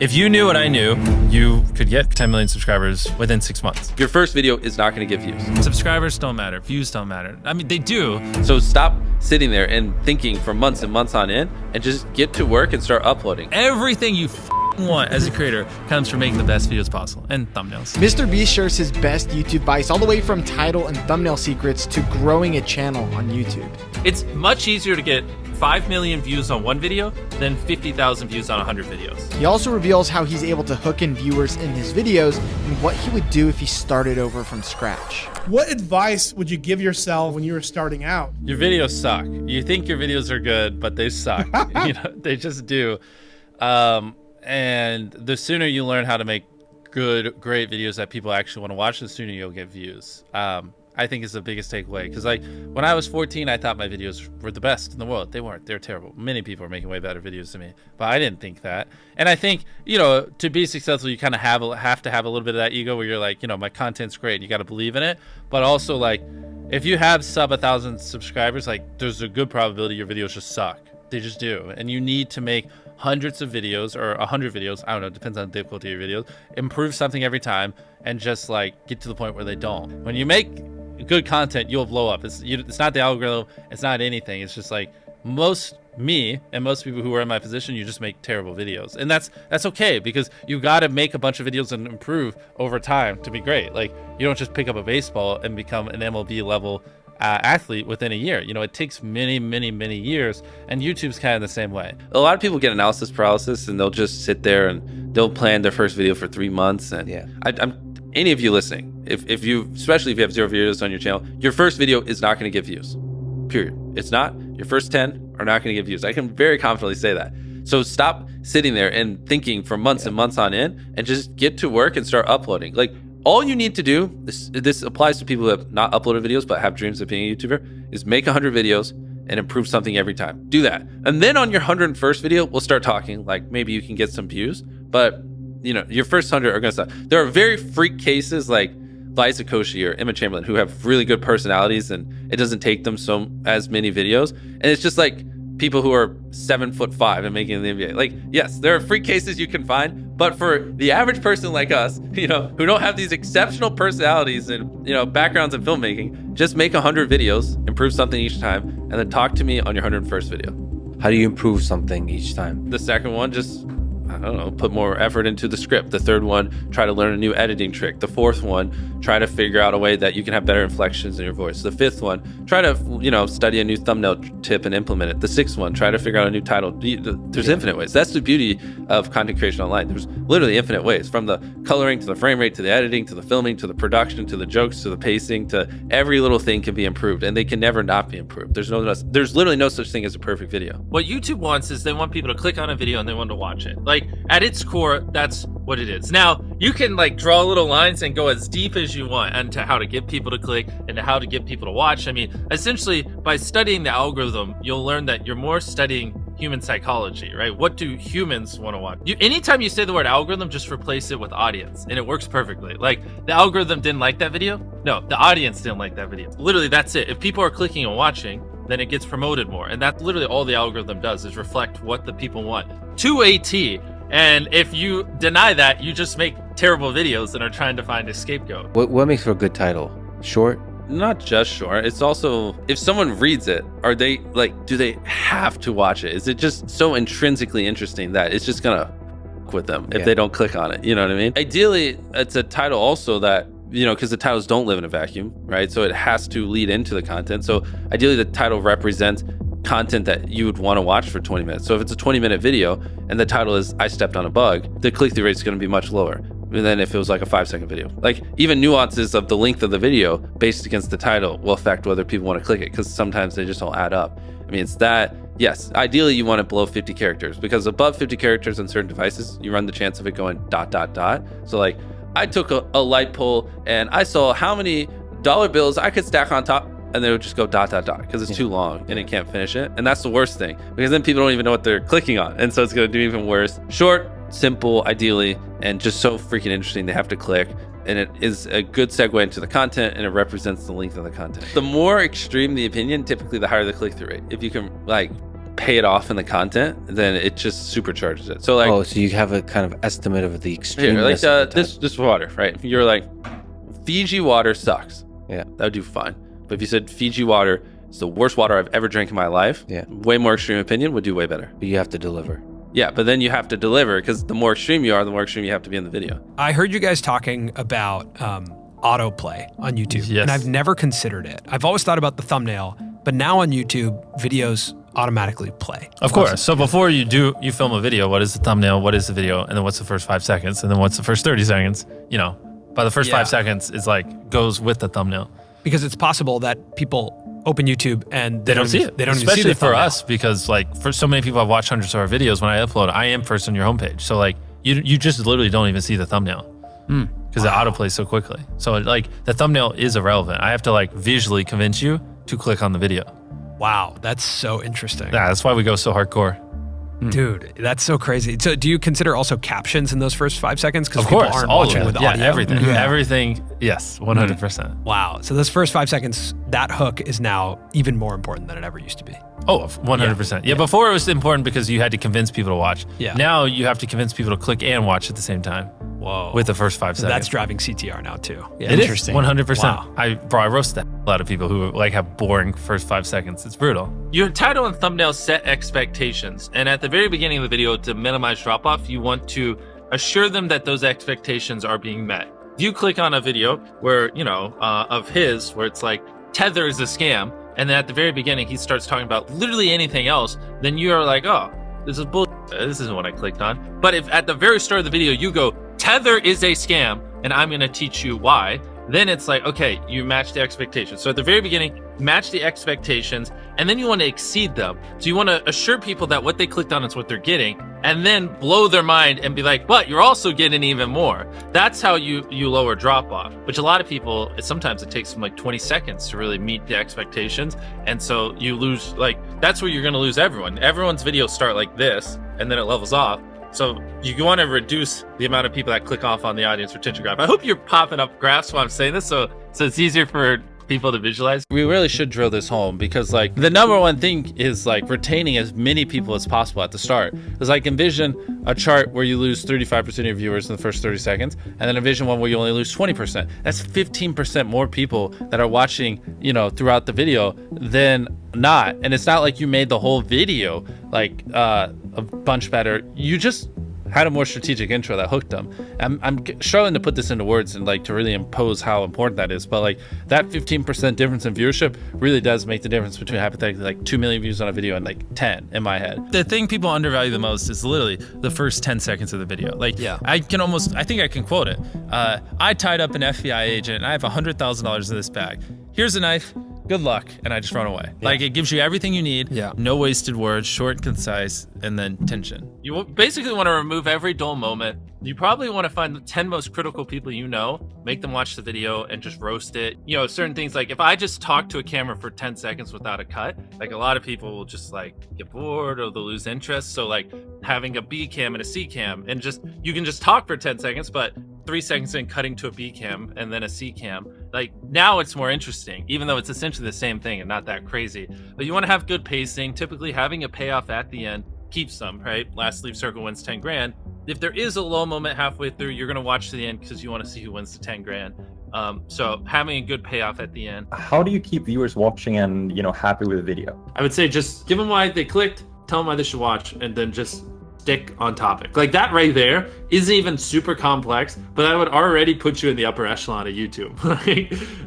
If you knew what I knew, you could get 10 million subscribers within 6 months. Your first video is not going to get views. Subscribers don't matter. Views don't matter. I mean, they do. So stop sitting there and thinking for months and months on end and just get to work and start uploading. Everything you want as a creator comes from making the best videos possible and thumbnails. Mr. Beast shares his best YouTube advice all the way from title and thumbnail secrets to growing a channel on YouTube. It's much easier to get 5 million views on one video than 50,000 views on 100 videos. He also reveals how he's able to hook in viewers in his videos and what he would do if he started over from scratch. What advice would you give yourself when you were starting out? Your videos suck. You think your videos are good, but they suck. They just do. And the sooner you learn how to make great videos that people actually want to watch, the sooner you'll get views. I think is the biggest takeaway, because like when I was 14, I thought my videos were the best in the world. They weren't. They're terrible. Many people are making way better videos than me, but I didn't think that. And I think, to be successful, you kind of have to have a little bit of that ego where you're like, my content's great and you got to believe in it. But also, like, if you have sub 1,000 subscribers, like, there's a good probability your videos just suck. They just do. And you need to make hundreds of videos or 100 videos. I don't know, depends on the difficulty of your videos. Improve something every time and just like get to the point where they don't. When you make good content, you'll blow up. It's not the algorithm. It's not anything. It's just like me and most people who are in my position, you just make terrible videos. And that's okay, because you got to make a bunch of videos and improve over time to be great. Like, you don't just pick up a baseball and become an MLB level athlete within a year. It takes many, many, many years, and YouTube's kind of the same way. A lot of people get analysis paralysis and they'll just sit there and they'll plan their first video for 3 months. And yeah, any of you listening, especially if you have 0 videos on your channel, your first video is not going to get views, period. It's not. Your first 10 are not going to get views. I can very confidently say that. So stop sitting there and thinking for months and months on end and just get to work and start uploading. Like, all you need to do, this applies to people who have not uploaded videos but have dreams of being a YouTuber, is make 100 videos and improve something every time. Do that. And then on your 101st video, we'll start talking, like maybe you can get some views, but your first 100 are gonna suck. There are very freak cases like Liza Koshy or Emma Chamberlain who have really good personalities and it doesn't take them as many videos. And it's just like people who are 7'5" and making the NBA. Like, yes, there are freak cases you can find, but for the average person like us, who don't have these exceptional personalities and, backgrounds in filmmaking, just make 100 videos, improve something each time, and then talk to me on your 101st video. How do you improve something each time? The second one, just, I don't know, put more effort into the script. The third one, try to learn a new editing trick. The fourth one, try to figure out a way that you can have better inflections in your voice. The fifth one, try to, study a new thumbnail tip and implement it. The sixth one, try to figure out a new title. There's infinite ways. That's the beauty of content creation online. There's literally infinite ways, from the coloring to the frame rate to the editing to the filming to the production to the jokes to the pacing to every little thing can be improved, and they can never not be improved. There's literally no such thing as a perfect video. What YouTube wants is they want people to click on a video and they want to watch it. Like, at its core, that's what it is. Now, you can like draw little lines and go as deep as you want into how to get people to click and to how to get people to watch. I mean, essentially, by studying the algorithm, you'll learn that you're more studying human psychology, right? What do humans want to watch? Anytime you say the word algorithm, just replace it with audience, and it works perfectly. Like, the algorithm didn't like that video? No, the audience didn't like that video. Literally, that's it. If people are clicking and watching, then it gets promoted more. And that's literally all the algorithm does, is reflect what the people want to a T. And if you deny that, you just make terrible videos and are trying to find a scapegoat. What makes for a good title? Short? Not just short. It's also, if someone reads it, do they have to watch it? Is it just so intrinsically interesting that it's just gonna f with them if they don't click on it? You know what I mean? Ideally, it's a title also that, because the titles don't live in a vacuum, right? So it has to lead into the content. So ideally, the title represents content that you would want to watch for 20 minutes. So if it's a 20-minute video and the title is I stepped on a bug, the click-through rate is going to be much lower than if it was like a 5-second video. Like, even nuances of the length of the video based against the title will affect whether people want to click it, because sometimes they just don't add up. I mean, it's that, yes, ideally you want it below 50 characters, because above 50 characters on certain devices, you run the chance of it going ... So like, I took a light pole and I saw how many dollar bills I could stack on top, and they would just go ... because it's too long and it can't finish it. And that's the worst thing, because then people don't even know what they're clicking on. And so it's going to do even worse. Short, simple, ideally, and just so freaking interesting they have to click. And it is a good segue into the content, and it represents the length of the content. The more extreme the opinion, typically the higher the click-through rate. If you can like pay it off in the content, then it just supercharges it. So like, Oh, so you have a kind of estimate of the extreme. here, like this water, right? If you're like, Fiji water sucks. Yeah. That would do fine. But if you said Fiji water is the worst water I've ever drank in my life, Yeah. way more extreme opinion would do way better. But you have to deliver. Yeah, but then you have to deliver, because the more extreme you are, the more extreme you have to be in the video. I heard you guys talking about autoplay on YouTube, Yes. and I've never considered it. I've always thought about the thumbnail, but now on YouTube, videos automatically play. Of course. So before you film a video, what is the thumbnail? What is the video? And then what's the first 5 seconds? And then what's the first 30 seconds? You know, by the first Yeah. 5 seconds is like goes with the thumbnail. Because it's possible that people open YouTube and They don't see it. They don't Especially even see the for thumbnail. us, because like for so many people I've watched hundreds of our videos, when I upload, I am first on your homepage. So like you just literally don't even see the thumbnail because it autoplays so quickly. So like the thumbnail is irrelevant. I have to like visually convince you to click on the video. Wow, that's so interesting. Yeah, that's why we go so hardcore. Dude, that's so crazy. So do you consider also captions in those first 5 seconds? Because Of people course, aren't all of watching it. with Yeah, audio. everything. Yeah. Everything. Yes, 100%. Wow. So those first 5 seconds, that hook is now even more important than it ever used to be. Oh, 100%. Yeah, before it was important because you had to convince people to watch. Yeah. Now you have to convince people to click and watch at the same time. Whoa. With the first 5 So seconds. that's driving CTR now too. Yeah. It is, Interesting. 100%. Wow. I roast the hell out of people who like have boring first 5 seconds. It's brutal. Your title and thumbnail set expectations, and at the very beginning of the video, to minimize drop off, you want to assure them that those expectations are being met. If you click on a video where, you know, of his, where it's like, Tether is a scam, and then at the very beginning he starts talking about literally anything else, then you are like, oh, this is bullshit. This isn't what I clicked on. But if at the very start of the video you go, Tether is a scam, and I'm going to teach you why, then it's like, okay, you match the expectations. So at the very beginning, match the expectations, and then you want to exceed them. So you want to assure people that what they clicked on is what they're getting, and then blow their mind and be like, but you're also getting even more. That's how you lower drop off, which a lot of people, sometimes it takes them like 20 seconds to really meet the expectations. And so you lose, like, that's where you're going to lose everyone. Everyone's videos start like this, and then it levels off. So you want to reduce the amount of people that click off on the audience retention graph. I hope you're popping up graphs while I'm saying this, so it's easier for people to visualize. We really should drill this home because like the number one thing is like retaining as many people as possible at the start. Because like envision a chart where you lose 35% of your viewers in the first 30 seconds, and then envision one where you only lose 20%. That's 15% more people that are watching, you know, throughout the video than not. And it's not like you made the whole video like a bunch better. You just had a more strategic intro that hooked them. I'm struggling to put this into words and like to really impose how important that is, but like that 15% difference in viewership really does make the difference between hypothetically like 2 million views on a video and like 10 in my head. The thing people undervalue the most is literally the first 10 seconds of the video. Like, Yeah. I think I can quote it. I tied up an FBI agent and I have $100,000 in this bag. Here's a knife. Good luck, and I just run away. Like, it gives you everything you need. Yeah. No wasted words, short and concise, and then tension. You basically want to remove every dull moment. You probably want to find the 10 most critical people you know, make them watch the video and just roast it. You know, certain things like if I just talk to a camera for 10 seconds without a cut, like a lot of people will just like get bored or they'll lose interest. So like having a B cam and a C cam and just, you can just talk for 10 seconds, but 3 seconds in cutting to a B cam and then a C cam. Like now it's more interesting, even though it's essentially the same thing and not that crazy. But you want to have good pacing, typically having a payoff at the end keeps them, right? Last leave circle wins 10 grand. If there is a low moment halfway through, you're going to watch to the end because you want to see who wins the 10 grand. So having a good payoff at the end. How do you keep viewers watching and, you know, happy with the video? I would say just give them why they clicked, tell them why they should watch, and then just stick on topic. Like that right there isn't even super complex, but that would already put you in the upper echelon of YouTube.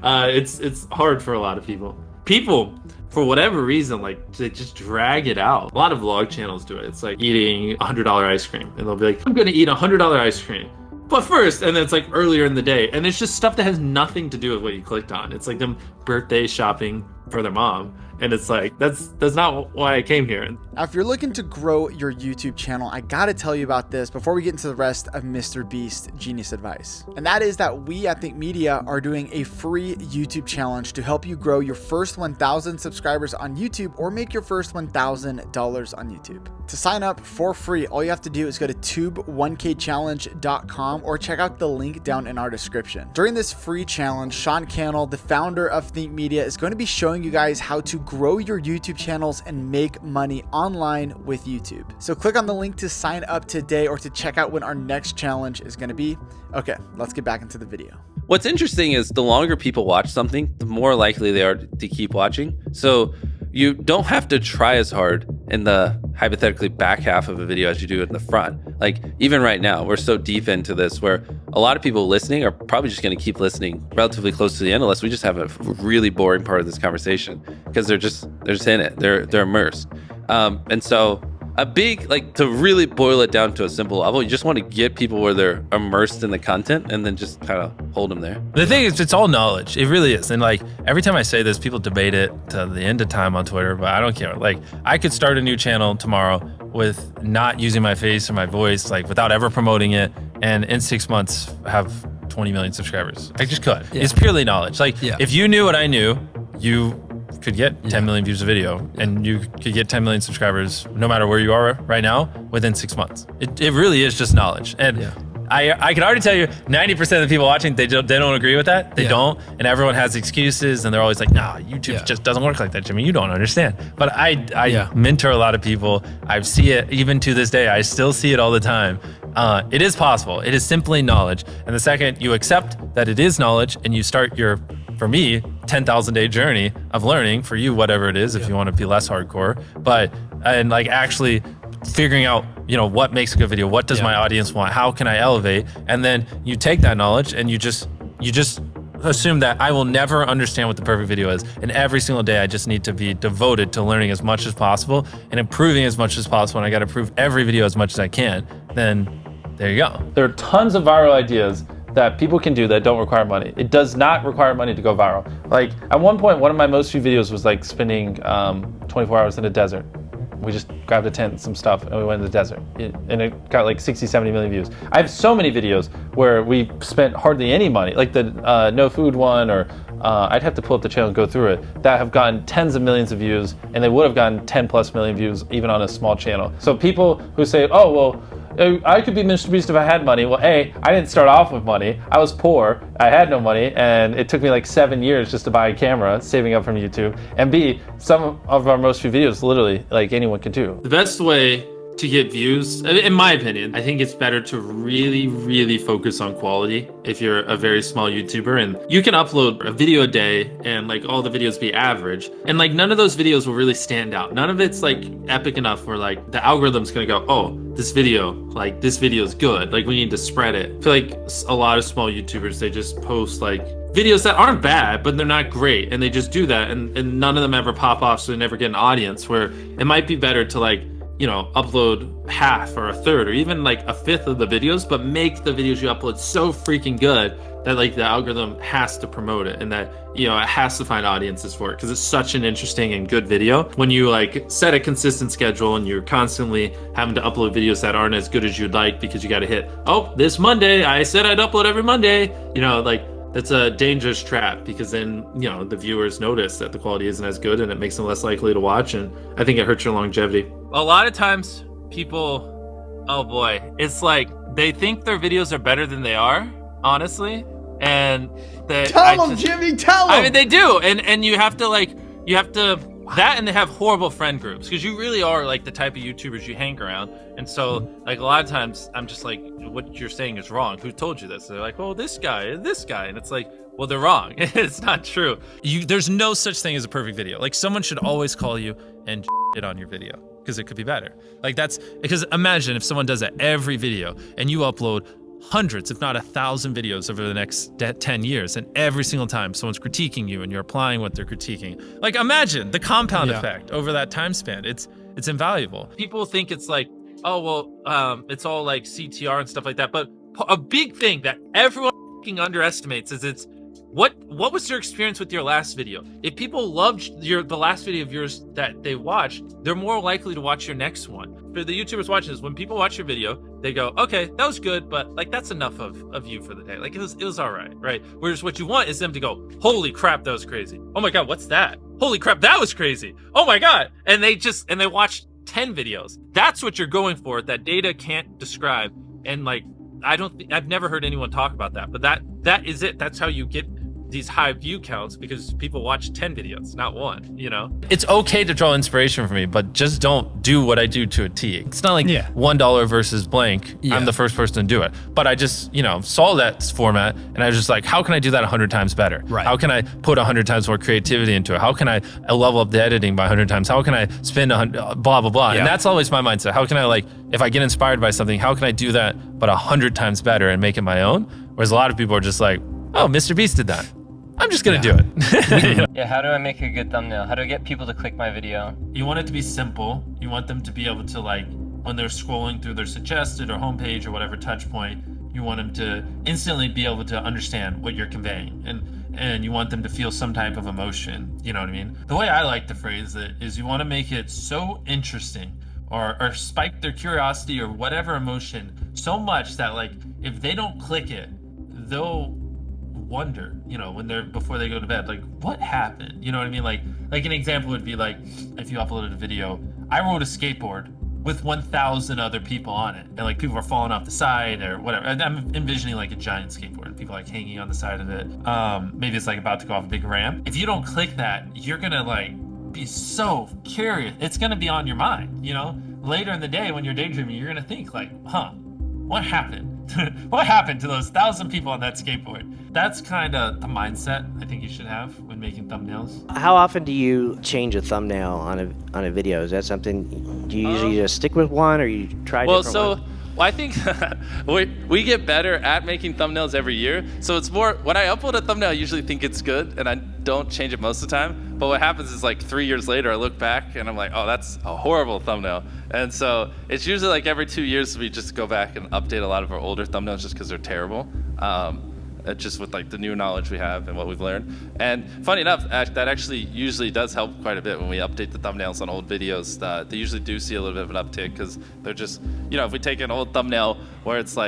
It's hard for a lot of people. People, for whatever reason, like they just drag it out. A lot of vlog channels do it. It's like eating $100 ice cream, and they'll be like, I'm gonna eat $100 ice cream. But first, and then it's like earlier in the day, and it's just stuff that has nothing to do with what you clicked on. It's like them birthday shopping for their mom, and it's like that's not why I came here. Now, if you're looking to grow your YouTube channel, I gotta tell you about this before we get into the rest of Mr. Beast's genius advice. And that is that we at Think Media are doing a free YouTube challenge to help you grow your first 1,000 subscribers on YouTube or make your first $1,000 on YouTube. To sign up for free, all you have to do is go to tube1kchallenge.com or check out the link down in our description. During this free challenge, Sean Cannell, the founder of Think Media, is going to be showing showing you guys how to grow your YouTube channels and make money online with YouTube. So click on the link to sign up today or to check out when our next challenge is going to be. Okay, let's get back into the video. What's interesting is the longer people watch something, the more likely they are to keep watching. So you don't have to try as hard in the hypothetically back half of a video as you do in the front. Like even right now, we're so deep into this where a lot of people listening are probably just going to keep listening relatively close to the end unless we just have a really boring part of this conversation because they're just in it. They're immersed. And so a big, like, to really boil it down to a simple level, you just want to get people where they're immersed in the content and then just kind of hold them there. The thing is, it's all knowledge. It really is. And like every time I say this, people debate it to the end of time on Twitter, but I don't care. Like I could start a new channel tomorrow with not using my face or my voice, like without ever promoting it. And in 6 months have 20 million subscribers. I just could. Yeah. It's purely knowledge. Like if you knew what I knew, you could get 10 million views a video and you could get 10 million subscribers no matter where you are right now within 6 months. It really is just knowledge. And I can already tell you 90% of the people watching, they don't agree with that. They don't. And everyone has excuses and they're always like, nah, YouTube just doesn't work like that, Jimmy. You don't understand. But I mentor a lot of people. I see it even to this day. I still see it all the time. It is possible. It is simply knowledge. And the second you accept that it is knowledge and you start your, for me, 10,000 day journey of learning, for you, whatever it is, if you want to be less hardcore, and like actually figuring out, you know, what makes a good video, what does my audience want, how can I elevate? And then you take that knowledge and you just assume that I will never understand what the perfect video is. And every single day I just need to be devoted to learning as much as possible and improving as much as possible. And I got to improve every video as much as I can. Then there you go. There are tons of viral ideas that people can do that don't require money. It does not require money to go viral. Like at one point, one of my most viewed videos was like spending 24 hours in a desert. We just grabbed a tent and some stuff and we went in the desert. And it got like 60, 70 million views. I have so many videos where we spent hardly any money, like the no food one, or I'd have to pull up the channel and go through it, that have gotten tens of millions of views, and they would have gotten 10 plus million views even on a small channel. So people who say, oh, well, I could be Mr. Beast if I had money. Well, A, I didn't start off with money. I was poor. I had no money, and it took me like 7 years just to buy a camera, saving up from YouTube. And B, some of our most viewed videos, literally, like anyone could do. The best way to get views, in my opinion, I think it's better to really, really focus on quality if you're a very small YouTuber. And you can upload a video a day and like all the videos be average. And like none of those videos will really stand out. None of it's like epic enough where like the algorithm's gonna go, oh, this video is good. Like we need to spread it. I feel like a lot of small YouTubers, they just post like videos that aren't bad, but they're not great. And they just do that. And none of them ever pop off, so they never get an audience, where it might be better to like, you know, upload half or a third or even like a fifth of the videos, but make the videos you upload so freaking good that like the algorithm has to promote it and that, you know, it has to find audiences for it because it's such an interesting and good video. When you like set a consistent schedule and you're constantly having to upload videos that aren't as good as you'd like because you got to hit, oh, this Monday, I said I'd upload every Monday, you know, like that's a dangerous trap because then, you know, the viewers notice that the quality isn't as good and it makes them less likely to watch. And I think it hurts your longevity. A lot of times people, oh boy, it's like they think their videos are better than they are, honestly. And tell them, Jimmy, tell them. I mean, they do. And you have to that, and they have horrible friend groups because you really are like the type of YouTubers you hang around. And so like a lot of times I'm just like, what you're saying is wrong. Who told you this? They're like, well, this guy. And it's like, well, they're wrong. It's not true. There's no such thing as a perfect video. Like someone should always call you and shit on your video because it could be better. Like that's because imagine if someone does that every video and you upload hundreds, if not 1,000 videos over the next 10 years. And every single time someone's critiquing you and you're applying what they're critiquing. Like imagine the compound effect over that time span. It's invaluable. People think it's like, oh, well, it's all like CTR and stuff like that. But a big thing that everyone underestimates is it's what was your experience with your last video? If people loved the last video of yours that they watched, they're more likely to watch your next one. For the YouTubers watching this, when people watch your video, they go, okay, that was good, but like that's enough of you for the day. Like it was all right? Whereas what you want is them to go, holy crap, that was crazy. Oh my God, what's that? Holy crap, that was crazy. Oh my God. And they watch 10 videos. That's what you're going for, that data can't describe. And like, I've never heard anyone talk about that, but that is it. That's how you get these high view counts because people watch 10 videos, not one, you know? It's okay to draw inspiration from me, but just don't do what I do to a T. It's not like $1 versus blank. I'm the first person to do it. But I just, saw that format and I was just like, how can I do that 100 times better? Right. How can I put 100 times more creativity into it? How can I level up the editing by 100 times? How can I spend 100, blah, blah, blah. And that's always my mindset. How can I if I get inspired by something, how can I do that but 100 times better and make it my own? Whereas a lot of people are just like, oh, Mr. Beast did that. I'm just gonna do it. Yeah, how do I make a good thumbnail? How do I get people to click my video? You want it to be simple. You want them to be able to, when they're scrolling through their suggested or homepage or whatever touch point, you want them to instantly be able to understand what you're conveying. And you want them to feel some type of emotion, you know what I mean? The way I like to phrase it is you want to make it so interesting or spike their curiosity or whatever emotion so much that if they don't click it, they'll wonder, before they go to bed, what happened? You know what I mean? Like an example would be if you uploaded a video, I rode a skateboard with 1,000 other people on it, and people are falling off the side or whatever. And I'm envisioning a giant skateboard, people hanging on the side of it. Maybe it's about to go off a big ramp. If you don't click that, you're gonna be so curious. It's gonna be on your mind, Later in the day when you're daydreaming, you're gonna think what happened? What happened to those 1,000 people on that skateboard? That's kind of the mindset I think you should have when making thumbnails. How often do you change a thumbnail on a video? Is that something, do you usually just stick with one or you try different ones? Well, I think we get better at making thumbnails every year. So it's more, when I upload a thumbnail, I usually think it's good and I don't change it most of the time. But what happens is 3 years later, I look back and I'm like, oh, that's a horrible thumbnail. And so it's usually every 2 years, we just go back and update a lot of our older thumbnails just because they're terrible. Just with the new knowledge we have and what we've learned. And funny enough, that actually usually does help quite a bit when we update the thumbnails on old videos. They usually do see a little bit of an uptick because they're just, if we take an old thumbnail where it's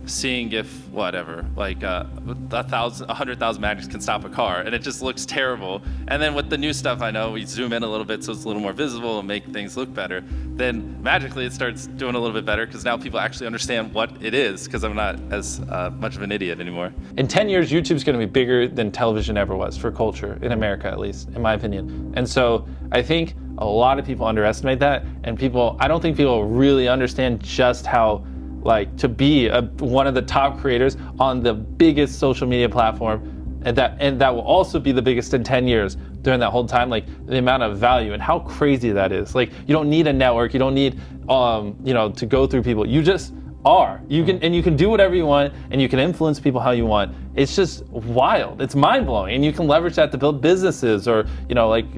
seeing if whatever, 100,000 magnets can stop a car, and it just looks terrible. And then with the new stuff, I know we zoom in a little bit so it's a little more visible and make things look better. Then magically it starts doing a little bit better because now people actually understand what it is because I'm not as much of an idiot anymore. In 10 years, YouTube's going to be bigger than television ever was for culture, in America at least, in my opinion. And so I think a lot of people underestimate that, and I don't think people really understand just how to be one of the top creators on the biggest social media platform, and that will also be the biggest in 10 years during that whole time, the amount of value and how crazy that is. You don't need a network, you don't need to go through people. You just are. You can do whatever you want, and you can influence people how you want. It's just wild. It's mind-blowing, and you can leverage that to build businesses or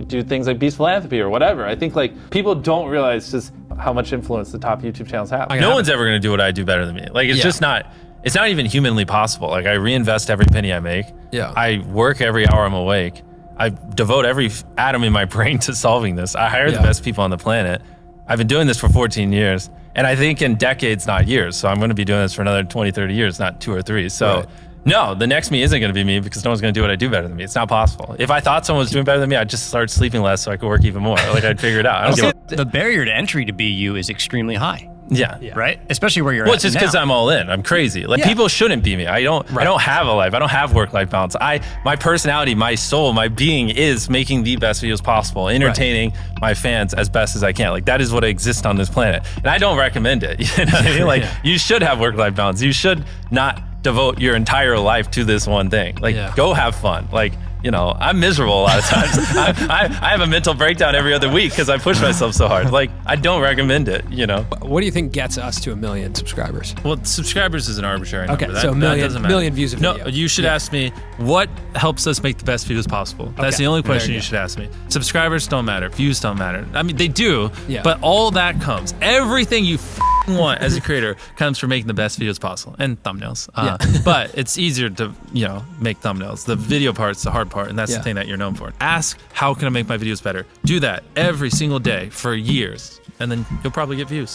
do things like Beast Philanthropy or whatever. I think people don't realize just how much influence the top YouTube channels have. No one's ever gonna do what I do better than me. It's just not. It's not even humanly possible. I reinvest every penny I make. Yeah. I work every hour I'm awake. I devote every atom in my brain to solving this. I hire the best people on the planet. I've been doing this for 14 years. And I think in decades, not years. So I'm going to be doing this for another 20, 30 years, not 2 or 3. So no, the next me isn't going to be me because no one's going to do what I do better than me. It's not possible. If I thought someone was doing better than me, I'd just start sleeping less so I could work even more. I'd figure it out. The barrier to entry to be you is extremely high. Yeah. Right? Especially where you're at. Well, it's just because I'm all in. I'm crazy. People shouldn't be me. I don't have a life. I don't have work-life balance. My personality, my soul, my being is making the best videos possible, entertaining my fans as best as I can. That is what exists on this planet. And I don't recommend it. You know what I mean? You should have work-life balance. You should not devote your entire life to this one thing. Go have fun. I'm miserable a lot of times. I have a mental breakdown every other week because I push myself so hard. I don't recommend it, What do you think gets us to 1 million subscribers? Well, subscribers is an arbitrary number. Okay, so million views a video. No, you should ask me what helps us make the best videos possible. That's the only question you should ask me. Subscribers don't matter. Views don't matter. I mean, they do, but all that comes. Everything you want as a creator comes from making the best videos possible and thumbnails. But it's easier to, make thumbnails. The video part's the hard part, and that's the thing that you're known for. Ask, how can I make my videos better? Do that every single day for years, and then you'll probably get views.